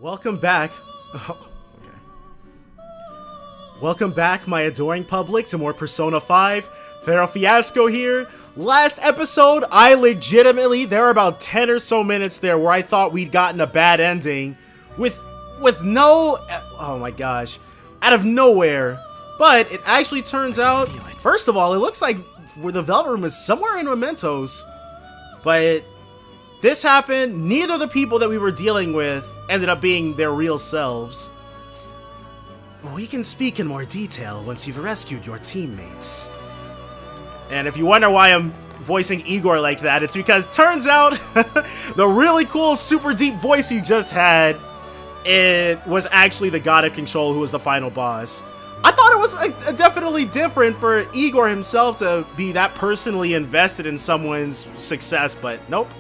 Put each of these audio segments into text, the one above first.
Welcome back. Oh, okay. Welcome back, my adoring public, to more Persona 5. Pharaoh Fiasco here. Last episode, there were about 10 or so minutes there where I thought we'd gotten a bad ending with no, oh my gosh, out of nowhere. But it actually turns out, first of all, it looks like where the Velvet Room is somewhere in Mementos. But this happened, neither of the people that we were dealing with ended up being their real selves. We can speak in more detail once you've rescued your teammates. And if you wonder why I'm voicing Igor like that, it's because turns out the really cool super deep voice he just had, it was actually the God of Control who was the final boss. I thought it was definitely different for Igor himself to be that personally invested in someone's success, but nope,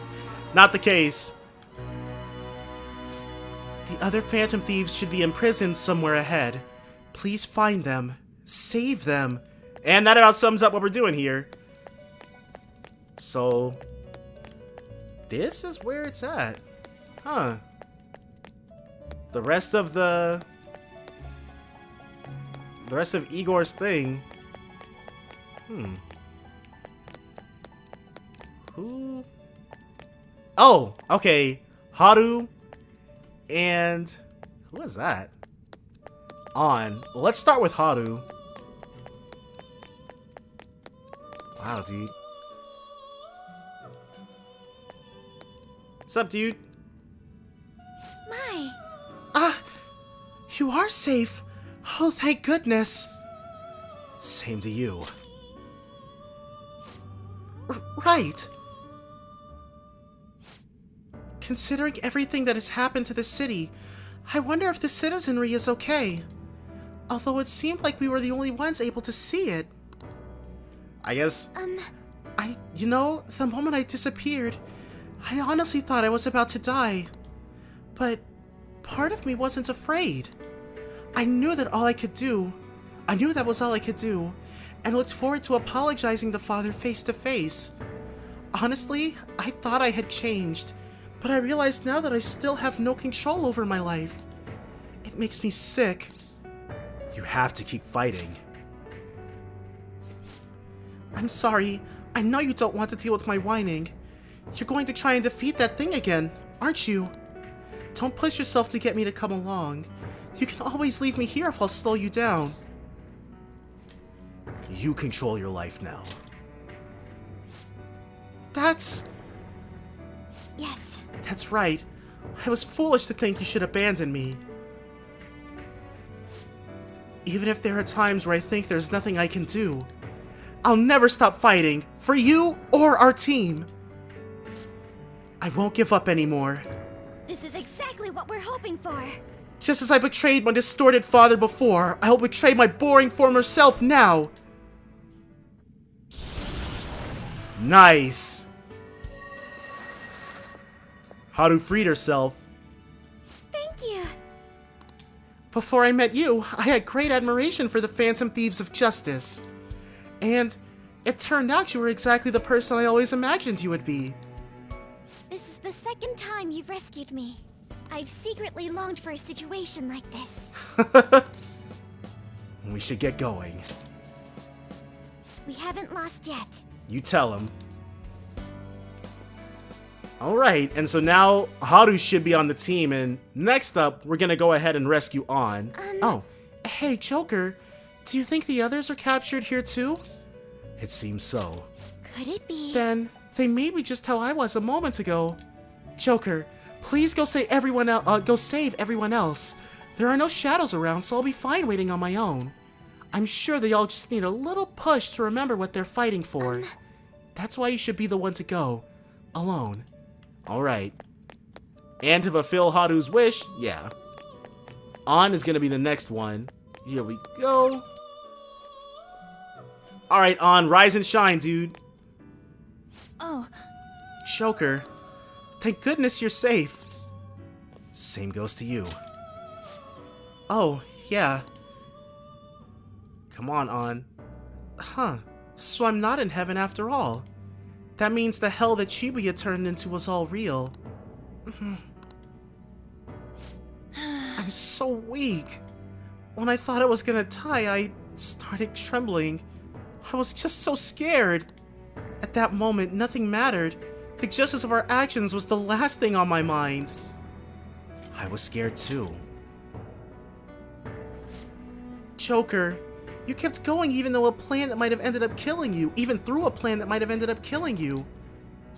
not the case. The other Phantom Thieves should be imprisoned somewhere ahead. Please find them. Save them. And that about sums up what we're doing here. So, this is where it's at. Huh. The rest of Igor's thing. Who? Oh, okay. Haru. And who is that? On. Let's start with Haru. Wow, dude. What's up, dude? My. Ah, you are safe. Oh, thank goodness. Same to you. Right. Considering everything that has happened to the city, I wonder if the citizenry is okay. Although it seemed like we were the only ones able to see it. I guess... You know, the moment I disappeared, I honestly thought I was about to die. But part of me wasn't afraid. I knew that was all I could do, and looked forward to apologizing to Father face to face. Honestly, I thought I had changed, but I realize now that I still have no control over my life. It makes me sick. You have to keep fighting. I'm sorry. I know you don't want to deal with my whining. You're going to try and defeat that thing again, aren't you? Don't push yourself to get me to come along. You can always leave me here if I'll slow you down. You control your life now. Yes. That's right. I was foolish to think you should abandon me. Even if there are times where I think there's nothing I can do, I'll never stop fighting, for you or our team. I won't give up anymore. This is exactly what we're hoping for. Just as I betrayed my distorted father before, I'll betray my boring former self now. Nice. Haru freed herself. Thank you. Before I met you, I had great admiration for the Phantom Thieves of Justice. And it turned out you were exactly the person I always imagined you would be. This is the second time you've rescued me. I've secretly longed for a situation like this. We should get going. We haven't lost yet. You tell him. Alright, and so now Haru should be on the team, and next up, we're gonna go ahead and rescue On. Oh, hey, Joker. Do you think the others are captured here too? It seems so. Could it be? Then, they may be just how I was a moment ago. Joker, please go save everyone else. There are no shadows around, so I'll be fine waiting on my own. I'm sure they all just need a little push to remember what they're fighting for. That's why you should be the one to go. Alone. Alright. And to fulfill Haru's wish, yeah. On is gonna be the next one. Here we go. Alright, On, rise and shine, dude. Oh. Joker. Thank goodness you're safe. Same goes to you. Oh, yeah. Come on. Huh. So I'm not in heaven after all. That means the hell that Shibuya turned into was all real. I'm so weak. When I thought I was gonna die, I started trembling. I was just so scared. At that moment, nothing mattered. The justice of our actions was the last thing on my mind. I was scared too. Joker, you kept going even though a plan that might have ended up killing you, even through a plan that might have ended up killing you.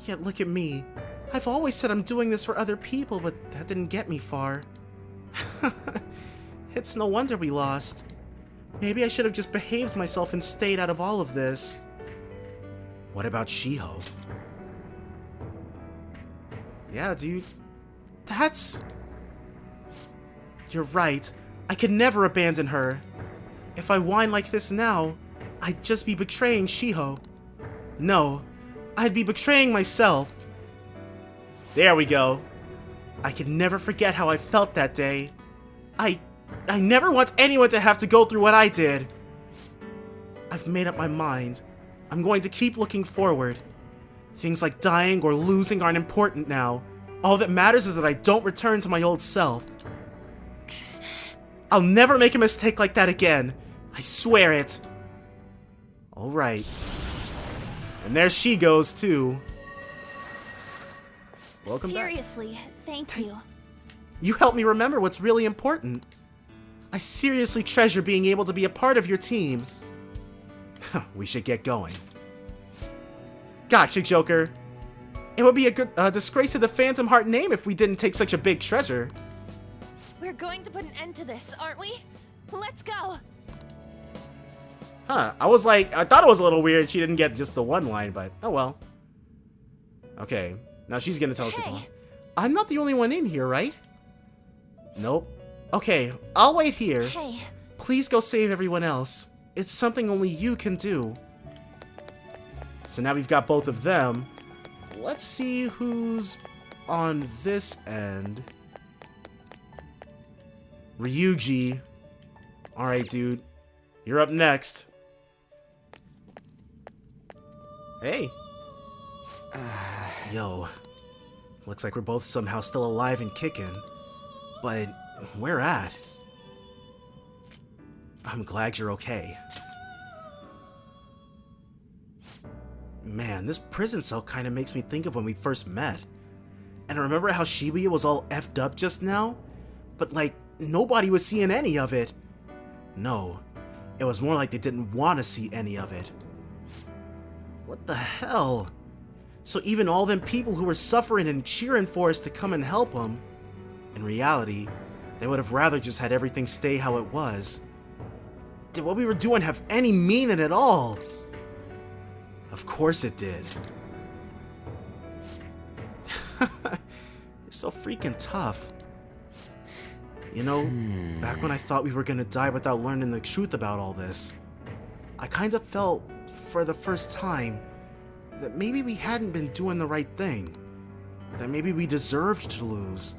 Yet look at me. I've always said I'm doing this for other people, but that didn't get me far. It's no wonder we lost. Maybe I should have just behaved myself and stayed out of all of this. What about Shiho? Yeah, dude. That's... You're right. I could never abandon her. If I whine like this now, I'd just be betraying Shiho. No, I'd be betraying myself. There we go. I can never forget how I felt that day. I never want anyone to have to go through what I did. I've made up my mind. I'm going to keep looking forward. Things like dying or losing aren't important now. All that matters is that I don't return to my old self. I'll never make a mistake like that again. I swear it. Alright. And there she goes, too. Welcome back. Seriously, thank you. You helped me remember what's really important. I seriously treasure being able to be a part of your team. We should get going. Gotcha, Joker. It would be a good disgrace to the Phantom Heart name if we didn't take such a big treasure. We're going to put an end to this, aren't we? Let's go! Huh, I thought it was a little weird she didn't get just the one line, but oh well. Okay, now she's gonna tell us Hey. to go. I'm not the only one in here, right? Nope. Okay, I'll wait here. Hey, Please go save everyone else. It's something only you can do. So now we've got both of them. Let's see who's on this end. Ryuji. Alright, dude. You're up next. Hey. Yo. Looks like we're both somehow still alive and kicking. But where at? I'm glad you're okay. Man, this prison cell kind of makes me think of when we first met. And remember how Shibuya was all effed up just now? But like, nobody was seeing any of it. No, it was more like they didn't want to see any of it. What the hell? So even all them people who were suffering and cheering for us to come and help them, in reality, they would have rather just had everything stay how it was. Did what we were doing have any meaning at all? Of course it did. You're so freaking tough. You know, back when I thought we were gonna die without learning the truth about all this, I kind of felt, for the first time, that maybe we hadn't been doing the right thing. That maybe we deserved to lose.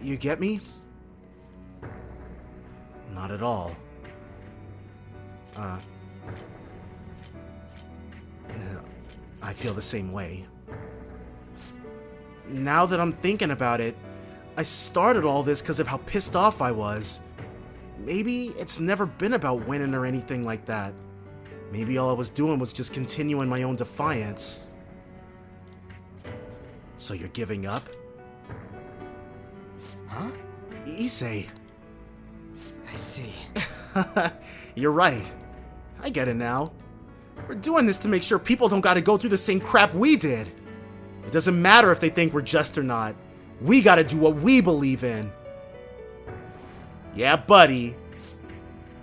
You get me? Not at all. I feel the same way. Now that I'm thinking about it, I started all this because of how pissed off I was. Maybe it's never been about winning or anything like that. Maybe all I was doing was just continuing my own defiance. So you're giving up? Huh? Issei. I see. You're right. I get it now. We're doing this to make sure people don't gotta go through the same crap we did. It doesn't matter if they think we're just or not. We gotta do what we believe in. Yeah, buddy.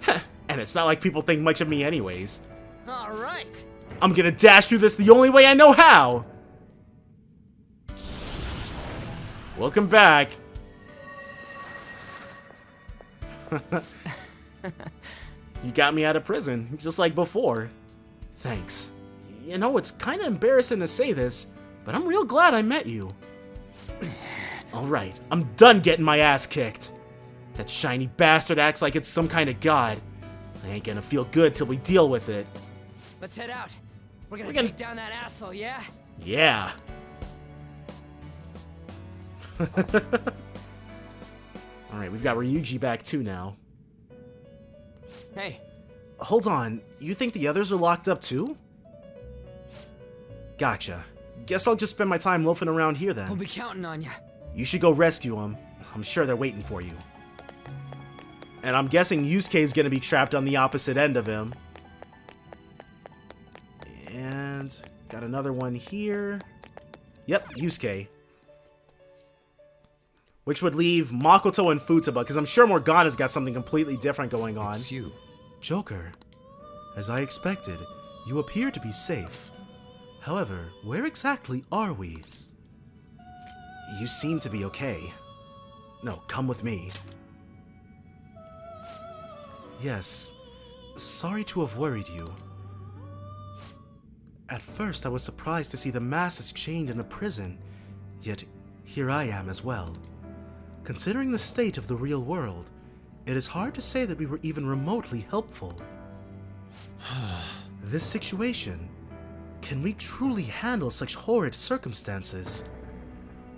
And it's not like people think much of me anyways. All right. I'm gonna dash through this the only way I know how. Welcome back. You got me out of prison, just like before. Thanks. You know, it's kind of embarrassing to say this, but I'm real glad I met you. Alright, I'm done getting my ass kicked. That shiny bastard acts like it's some kind of god. I ain't gonna feel good till we deal with it. Let's head out. We're gonna gonna- take down that asshole, yeah? Yeah. Alright, we've got Ryuji back too now. Hey, Hold on, you think the others are locked up too? Gotcha. Guess I'll just spend my time loafing around here we'll then. be counting on you. You should go rescue them. I'm sure they're waiting for you. And I'm guessing Yusuke's gonna be trapped on the opposite end of him. And got another one here. Yep, Yusuke. Which would leave Makoto and Futaba, because I'm sure Morgana's got something completely different going on. It's you. Joker, as I expected, you appear to be safe. However, where exactly are we? You seem to be okay. No, come with me. Yes, sorry to have worried you. At first, I was surprised to see the masses chained in a prison, yet here I am as well. Considering the state of the real world, it is hard to say that we were even remotely helpful. This situation, can we truly handle such horrid circumstances?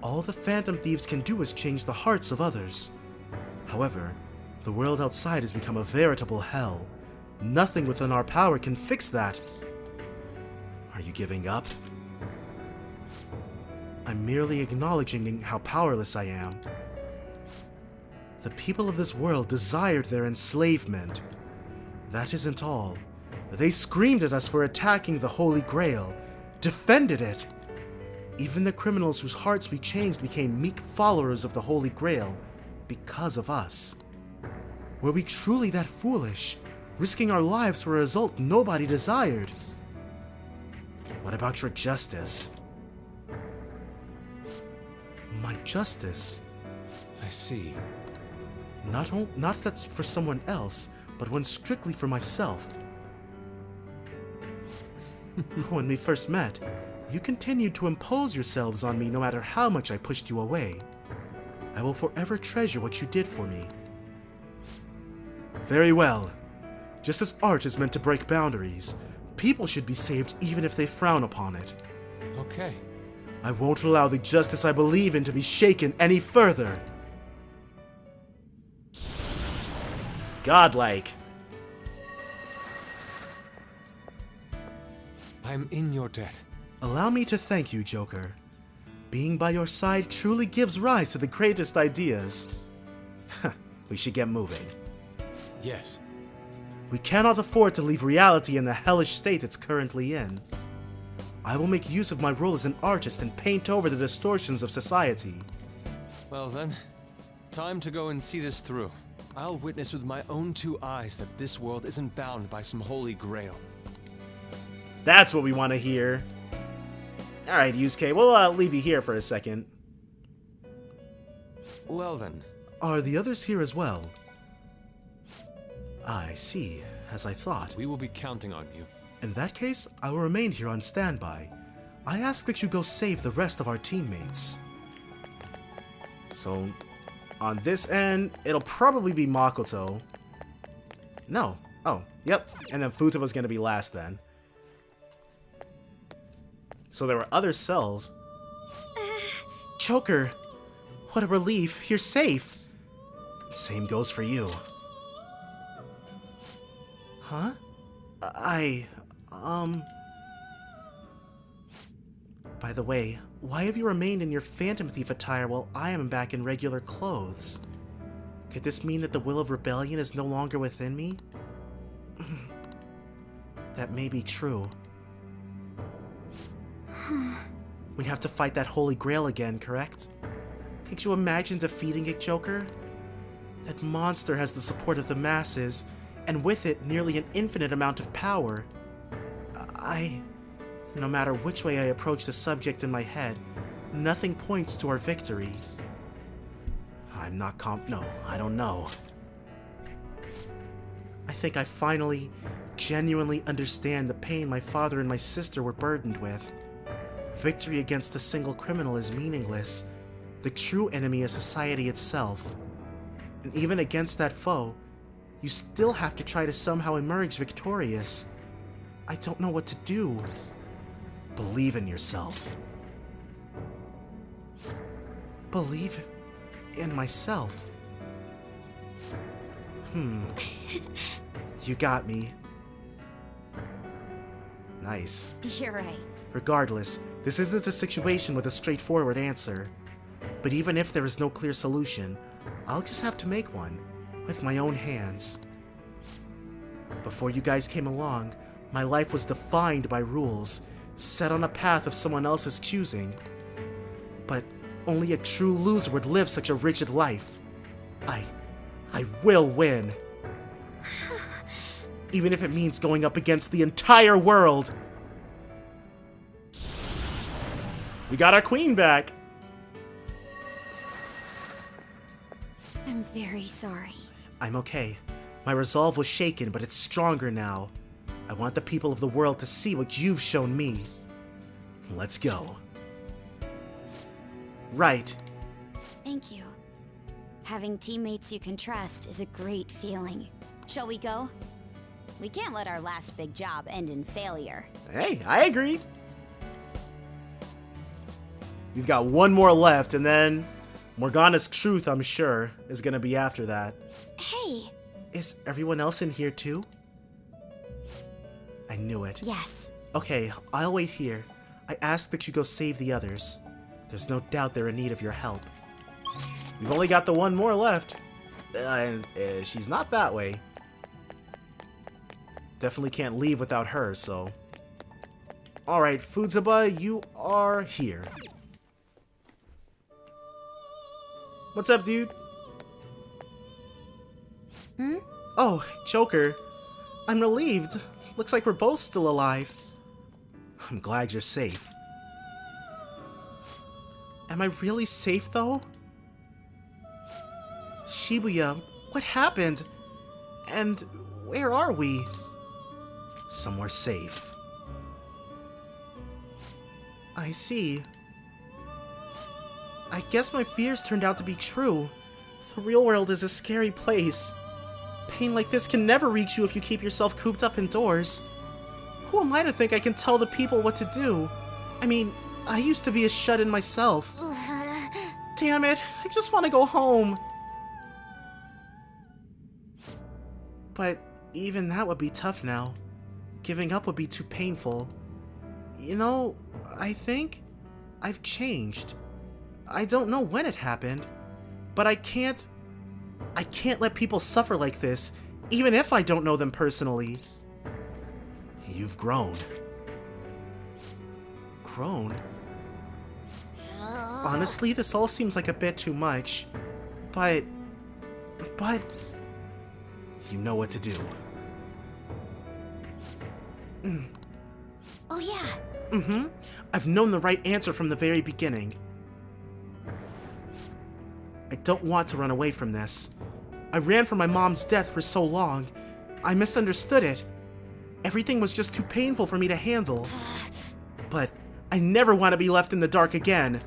All the Phantom Thieves can do is change the hearts of others. However, the world outside has become a veritable hell. Nothing within our power can fix that. Are you giving up? I'm merely acknowledging how powerless I am. The people of this world desired their enslavement. That isn't all. They screamed at us for attacking the Holy Grail, defended it. Even the criminals whose hearts we changed became meek followers of the Holy Grail because of us. Were we truly that foolish, risking our lives for a result nobody desired? What about your justice? My justice? I see. Not that's for someone else, but one strictly for myself. When we first met, you continued to impose yourselves on me no matter how much I pushed you away. I will forever treasure what you did for me. Very well. Just as art is meant to break boundaries, people should be saved even if they frown upon it. Okay. I won't allow the justice I believe in to be shaken any further. Godlike. I'm in your debt. Allow me to thank you, Joker. Being by your side truly gives rise to the greatest ideas. We should get moving. Yes. We cannot afford to leave reality in the hellish state it's currently in. I will make use of my role as an artist and paint over the distortions of society. Well then, time to go and see this through. I'll witness with my own two eyes that this world isn't bound by some holy grail. That's what we want to hear. Alright, Yusuke, we'll leave you here for a second. Well then. Are the others here as well? I see, as I thought. We will be counting on you. In that case, I will remain here on standby. I ask that you go save the rest of our teammates. So, on this end, it'll probably be Makoto. No. Oh, yep. And then Futaba's gonna be last then. So there were other cells. Joker! What a relief. You're safe. Same goes for you. Huh? By the way, why have you remained in your Phantom Thief attire while I am back in regular clothes? Could this mean that the will of rebellion is no longer within me? That may be true. We have to fight that Holy Grail again, correct? Could you imagine defeating it, Joker? That monster has the support of the masses, and with it, nearly an infinite amount of power. No matter which way I approach the subject in my head, nothing points to our victory. I'm not no, I don't know. I think I finally, genuinely understand the pain my father and my sister were burdened with. Victory against a single criminal is meaningless. The true enemy is society itself. And even against that foe, you still have to try to somehow emerge victorious. I don't know what to do. Believe in yourself. Believe in myself. You got me. Nice. You're right. Regardless, this isn't a situation with a straightforward answer. But even if there is no clear solution, I'll just have to make one, with my own hands. Before you guys came along, my life was defined by rules, set on a path of someone else's choosing. But only a true loser would live such a rigid life. I will win. Even if it means going up against the entire world. We got our queen back. I'm very sorry. I'm okay. My resolve was shaken, but it's stronger now. I want the people of the world to see what you've shown me. Let's go. Right. Thank you. Having teammates you can trust is a great feeling. Shall we go? We can't let our last big job end in failure. Hey, I agree. We've got one more left, and then Morgana's truth, I'm sure, is gonna be after that. Hey! Is everyone else in here too? I knew it. Yes. Okay, I'll wait here. I ask that you go save the others. There's no doubt they're in need of your help. We've only got the one more left. She's not that way. Definitely can't leave without her, so... Alright, Fudzaba, you are here. What's up, dude? Oh, Joker. I'm relieved. Looks like we're both still alive. I'm glad you're safe. Am I really safe, though? Shibuya, what happened? And where are we? Somewhere safe. I see. I guess my fears turned out to be true. The real world is a scary place. Pain like this can never reach you if you keep yourself cooped up indoors. Who am I to think I can tell the people what to do? I mean, I used to be a shut-in myself. Damn it, I just want to go home. But even that would be tough now. Giving up would be too painful. You know, I think I've changed. I don't know when it happened, but I can't let people suffer like this, even if I don't know them personally. You've grown. Grown? Honestly, this all seems like a bit too much, but you know what to do. Oh yeah. I've known the right answer from the very beginning. I don't want to run away from this. I ran from my mom's death for so long. I misunderstood it. Everything was just too painful for me to handle. But I never want to be left in the dark again.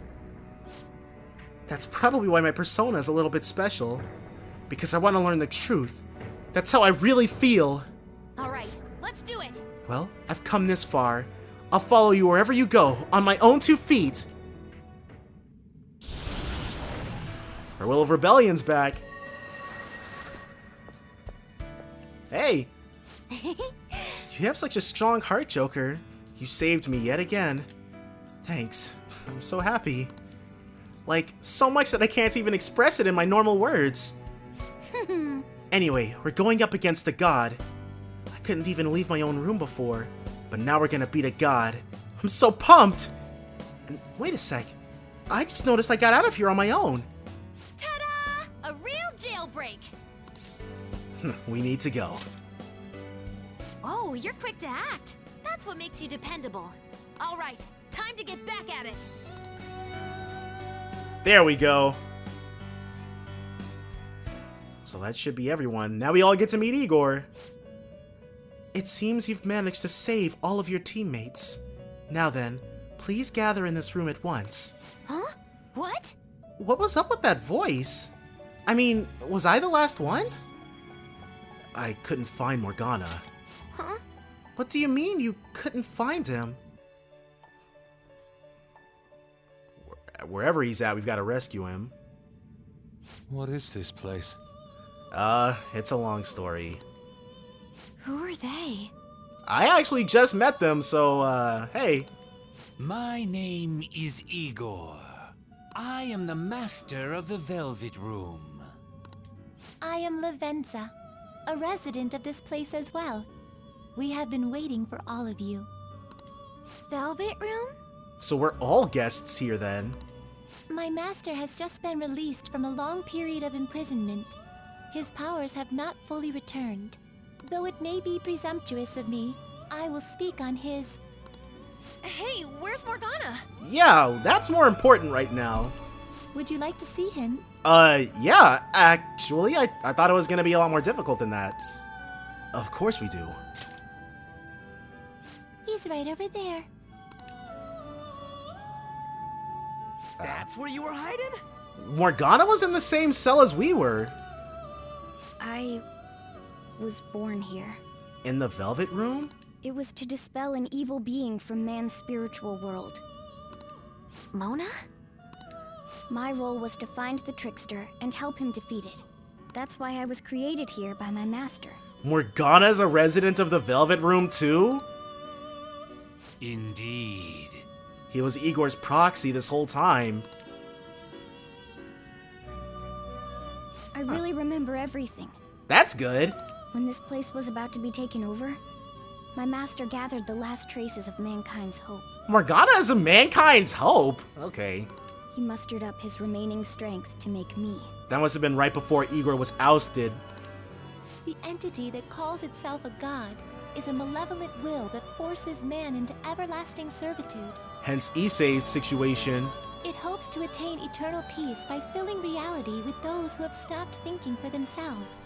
That's probably why my persona is a little bit special. Because I want to learn the truth. That's how I really feel. Alright, let's do it! Well, I've come this far. I'll follow you wherever you go, on my own 2 feet. Our Will of Rebellion's back. Hey! You have such a strong heart, Joker. You saved me yet again. Thanks. I'm so happy. Like, so much that I can't even express it in my normal words. Anyway, we're going up against a god. I couldn't even leave my own room before, but now we're gonna beat a god. I'm so pumped! And wait a sec. I just noticed I got out of here on my own. Ta-da! A real jailbreak! We need to go. Oh, you're quick to act. That's what makes you dependable. Alright, time to get back at it! There we go. So that should be everyone. Now we all get to meet Igor. It seems you've managed to save all of your teammates. Now then, please gather in this room at once. Huh? What? What was up with that voice? I mean, was I the last one? I couldn't find Morgana. Huh? What do you mean you couldn't find him? Wherever he's at, we've got to rescue him. What is this place? It's a long story. Who are they? I actually just met them, so, hey. My name is Igor. I am the master of the Velvet Room. I am Lavenza, a resident of this place as well. We have been waiting for all of you. Velvet Room? So we're all guests here then. My master has just been released from a long period of imprisonment. His powers have not fully returned. Though it may be presumptuous of me, I will speak on his... Hey, where's Morgana? Yeah, that's more important right now. Would you like to see him? Yeah, actually, I thought it was gonna be a lot more difficult than that. Of course we do. He's right over there. That's where you were hiding? Morgana was in the same cell as we were. I was born here. In the Velvet Room? It was to dispel an evil being from man's spiritual world. Mona? My role was to find the trickster and help him defeat it. That's why I was created here by my master. Morgana's a resident of the Velvet Room too? Indeed. He was Igor's proxy this whole time. I really remember everything. That's good. When this place was about to be taken over, my master gathered the last traces of mankind's hope. Morgana is a mankind's hope? Okay. He mustered up his remaining strength to make me. That must have been right before Igor was ousted. The entity that calls itself a god is a malevolent will that forces man into everlasting servitude. Hence Issei's situation. It hopes to attain eternal peace by filling reality with those who have stopped thinking for themselves.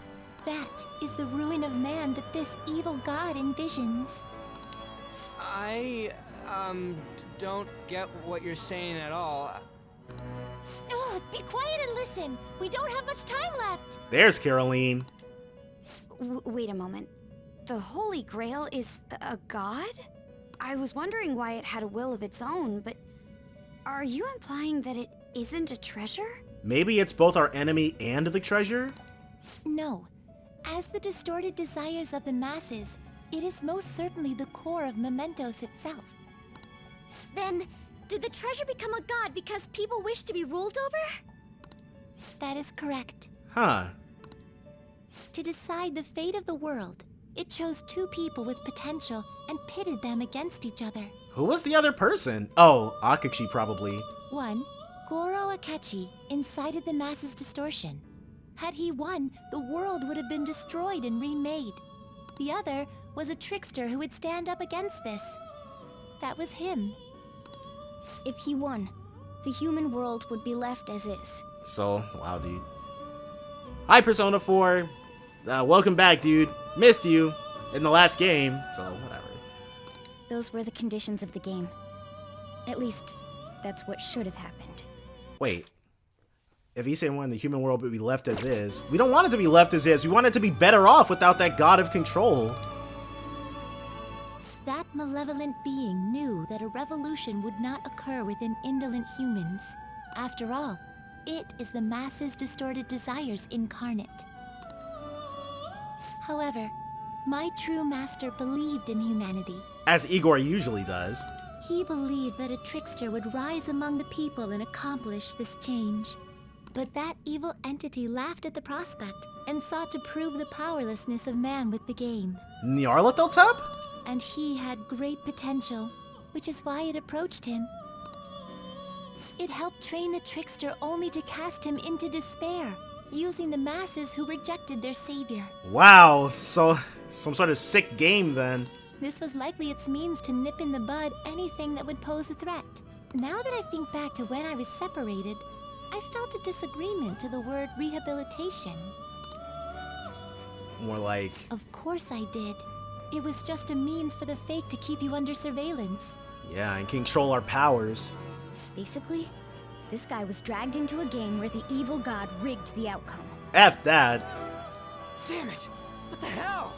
That is the ruin of man that this evil god envisions. I, don't get what you're saying at all. Oh, be quiet and listen! We don't have much time left! There's Caroline. Wait a moment. The Holy Grail is a god? I was wondering why it had a will of its own, but are you implying that it isn't a treasure? Maybe it's both our enemy and the treasure? No. As the distorted desires of the masses, it is most certainly the core of Mementos itself. Then, did the treasure become a god because people wish to be ruled over? That is correct. Huh. To decide the fate of the world, it chose two people with potential and pitted them against each other. Who was the other person? Oh, Akachi probably. One, Goro Akechi, incited the masses' distortion. Had he won, the world would have been destroyed and remade. The other was a trickster who would stand up against this. That was him. If he won, the human world would be left as is. So, wow, dude. Hi, Persona 4. Welcome back, dude. Missed you in the last game, so whatever. Those were the conditions of the game. At least, that's what should have happened. Wait. If Issei won, the human world would be left as is. We don't want it to be left as is. We want it to be better off without that god of control. That malevolent being knew that a revolution would not occur within indolent humans. After all, it is the masses' distorted desires incarnate. However, my true master believed in humanity. As Igor usually does. He believed that a trickster would rise among the people and accomplish this change. But that evil entity laughed at the prospect and sought to prove the powerlessness of man with the game. Nyarlathotep? And he had great potential, which is why it approached him. It helped train the trickster only to cast him into despair, using the masses who rejected their savior. Wow, so some sort of sick game then. This was likely its means to nip in the bud anything that would pose a threat. Now that I think back to when I was separated, I felt a disagreement to the word rehabilitation. More like... Of course I did. It was just a means for the fake to keep you under surveillance. Yeah, and control our powers. Basically, this guy was dragged into a game where the evil god rigged the outcome. F that. Damn it! What the hell?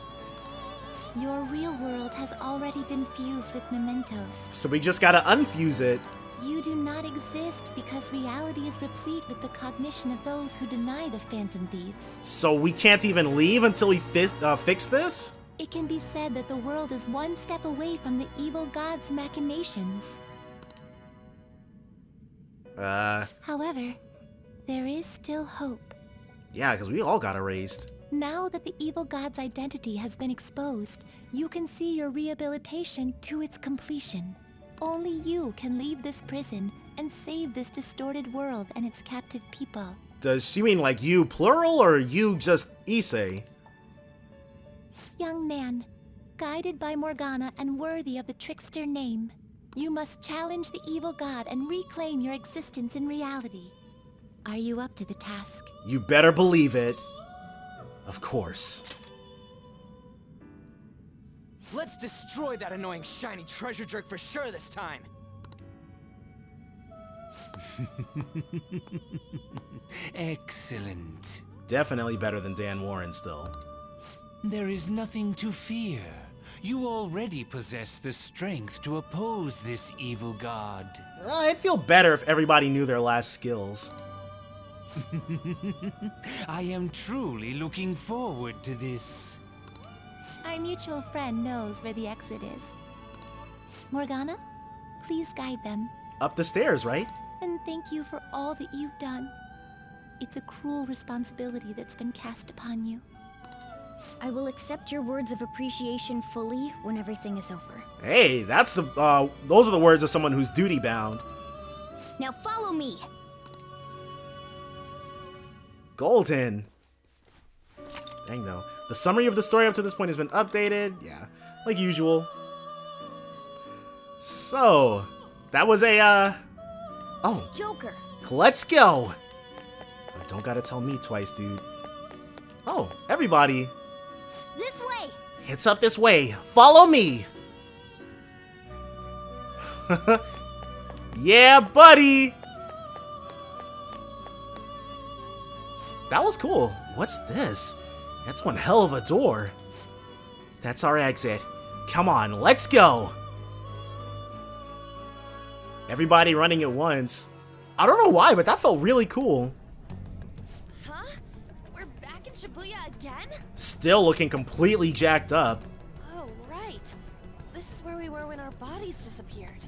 Your real world has already been fused with Mementos. So we just gotta unfuse it. You do not exist because reality is replete with the cognition of those who deny the Phantom Thieves. So we can't even leave until we fix this? It can be said that the world is one step away from the evil god's machinations. However, there is still hope. Yeah, because we all got erased. Now that the evil god's identity has been exposed, you can see your rehabilitation to its completion. Only you can leave this prison and save this distorted world and its captive people. Does she mean like you plural or you just Issei? Young man, guided by Morgana and worthy of the trickster name, you must challenge the evil god and reclaim your existence in reality. Are you up to the task? You better believe it. Of course. Let's destroy that annoying shiny treasure jerk for sure this time. Excellent. Definitely better than Dan Warren still. There is nothing to fear. You already possess the strength to oppose this evil god. I'd feel better if everybody knew their last skills. I am truly looking forward to this. Our mutual friend knows where the exit is. Morgana, please guide them. Up the stairs, right? And thank you for all that you've done. It's a cruel responsibility that's been cast upon you. I will accept your words of appreciation fully when everything is over. Hey, that's the those are the words of someone who's duty bound. Now follow me! Golden. Dang though. The summary of the story up to this point has been updated. Yeah, like usual. So, that was a, oh. Joker! Let's go! Don't gotta tell me twice, dude. Oh, everybody. This way! It's up this way. Follow me! Yeah, buddy! That was cool. What's this? That's one hell of a door. That's our exit. Come on, let's go! Everybody running at once. I don't know why, but that felt really cool. Huh? We're back in Shibuya again? Still looking completely jacked up. Oh, right. This is where we were when our bodies disappeared.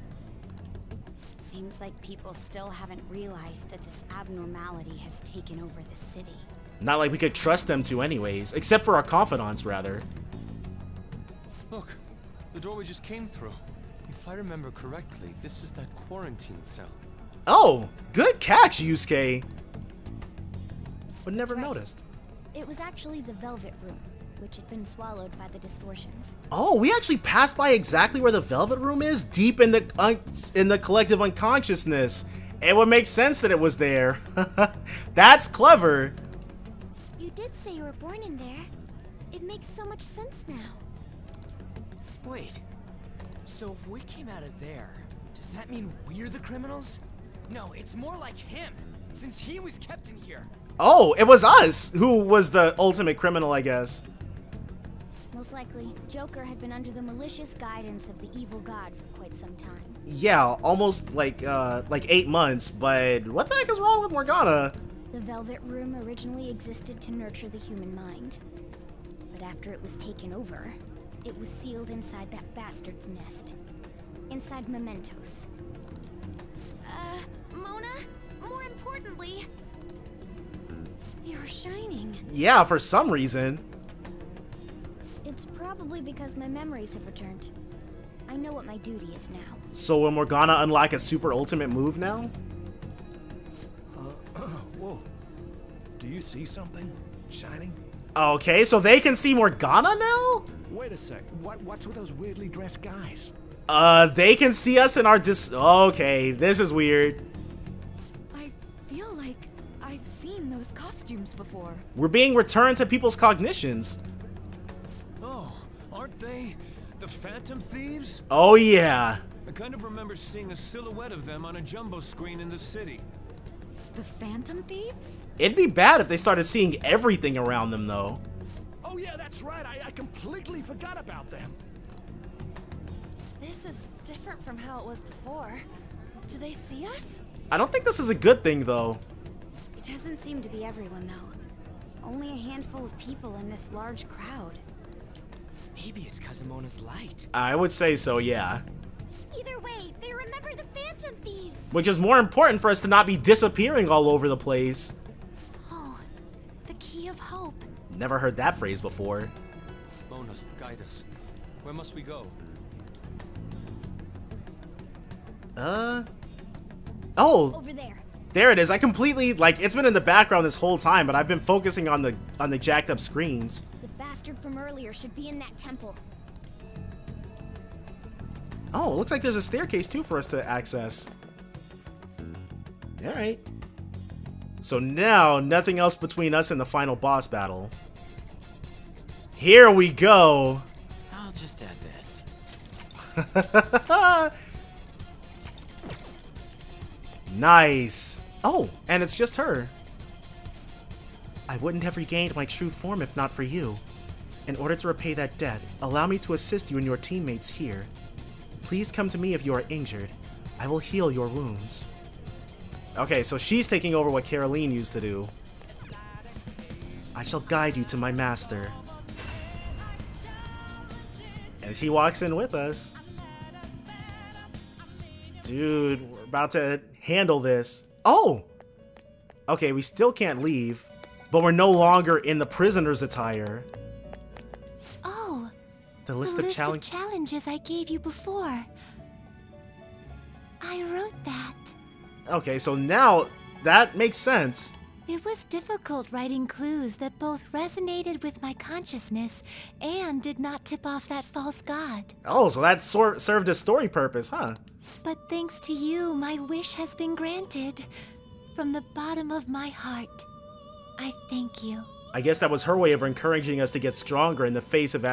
Seems like people still haven't realized that this abnormality has taken over the city. Not like we could trust them to anyways, except for our confidants, rather. Look, the door we just came through. If I remember correctly, this is that quarantine cell. Oh, good catch, Yusuke. But never That's right. noticed. It was actually the Velvet Room, which had been swallowed by the distortions. Oh, we actually passed by exactly where the Velvet Room is, deep in the collective unconsciousness. It would make sense that it was there. That's clever. You did say you were born in there. It makes so much sense now. Wait, so if we came out of there, does that mean we're the criminals? No, it's more like him, since he was kept in here. Oh, it was us who was the ultimate criminal, I guess. Most likely, Joker had been under the malicious guidance of the evil god for quite some time. Yeah, almost like 8 months, but what the heck is wrong with Morgana? The Velvet Room originally existed to nurture the human mind. But after it was taken over, it was sealed inside that bastard's nest. Inside mementos. Mona, more importantly... You're shining. Yeah, for some reason. It's probably because my memories have returned. I know what my duty is now. So will Morgana unlock a super ultimate move now? Whoa. Do you see something shining? Okay, so they can see Morgana now? Wait a sec. What's with those weirdly dressed guys? They can see us in our Okay, this is weird. I feel like I've seen those costumes before. We're being returned to people's cognitions. Oh, aren't they the Phantom Thieves? Oh yeah. I kind of remember seeing a silhouette of them on a jumbo screen in the city. The Phantom Thieves? It'd be bad if they started seeing everything around them, though. Oh yeah, that's right. I completely forgot about them. This is different from how it was before. Do they see us? I don't think this is a good thing, though. It doesn't seem to be everyone, though. Only a handful of people in this large crowd. Maybe it's Kazumona's light. I would say so, yeah. Either way, they remember the Phantom Thieves. Which is more important for us to not be disappearing all over the place. Oh, the key of hope. Never heard that phrase before. Mona, guide us. Where must we go? Oh, Over there. there it is. I completely, like, it's been in the background this whole time, but I've been focusing on the jacked up screens. The bastard from earlier should be in that temple. Oh, it looks like there's a staircase too for us to access. All right. So now, nothing else between us and the final boss battle. Here we go. I'll just add this. Nice. Oh, and it's just her. I wouldn't have regained my true form if not for you. In order to repay that debt, allow me to assist you and your teammates here. Please come to me if you are injured. I will heal your wounds. Okay, so she's taking over what Caroline used to do. I shall guide you to my master. And she walks in with us. Dude, we're about to handle this. Oh! Okay, we still can't leave, but we're no longer in the prisoner's attire. Oh, The list of challenges I gave you before. I wrote that. Okay, so now that makes sense. It was difficult writing clues that both resonated with my consciousness and did not tip off that false god. Oh, so that served a story purpose, huh? But thanks to you, my wish has been granted. From the bottom of my heart, I thank you. I guess that was her way of encouraging us to get stronger in the face of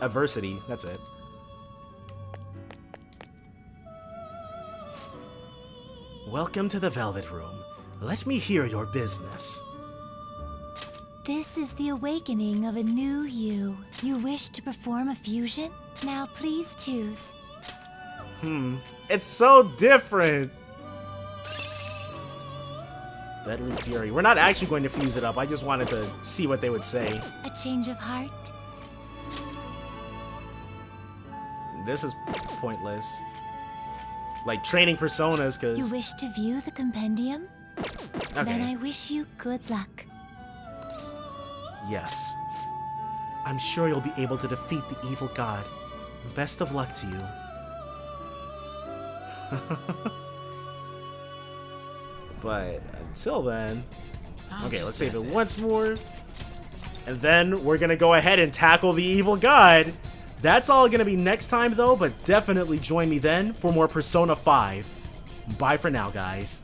adversity. That's it. Welcome to the Velvet Room. Let me hear your business. This is the awakening of a new you. You wish to perform a fusion? Now please choose. It's so different. Deadly Fury. We're not actually going to fuse it up. I just wanted to see what they would say. A change of heart? This is pointless. Like training personas, You because... wish to view the compendium? Then Okay, I wish you good luck. yes. I'm sure you'll be able to defeat the evil god. Best of luck to you. But until then... Okay, let's save it once more. And then we're gonna go ahead and tackle the evil god. That's all gonna be next time though, but definitely join me then for more Persona 5. Bye for now, guys.